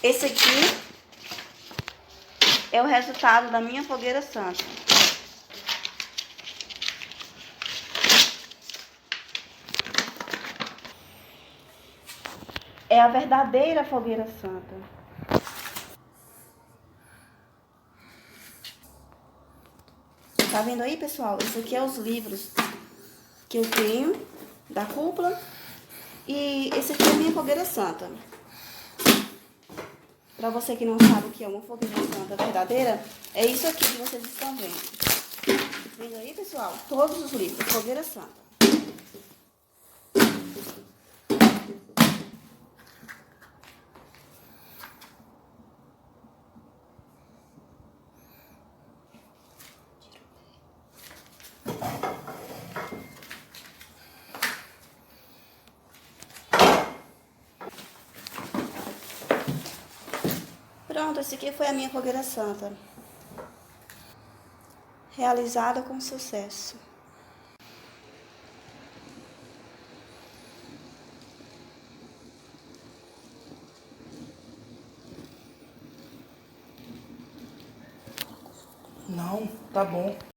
Esse aqui é o resultado da minha fogueira santa. É a verdadeira fogueira santa. Tá vendo aí, pessoal? Esse aqui é os livros que eu tenho da cúpula. E esse aqui é a minha fogueira santa. Pra você que não sabe o que é uma fogueira santa verdadeira, é isso aqui que vocês estão vendo. Vendo aí, pessoal? Todos os livros, fogueira santa. Pronto, esse aqui foi a minha fogueira santa. Realizada com sucesso. Não, tá bom.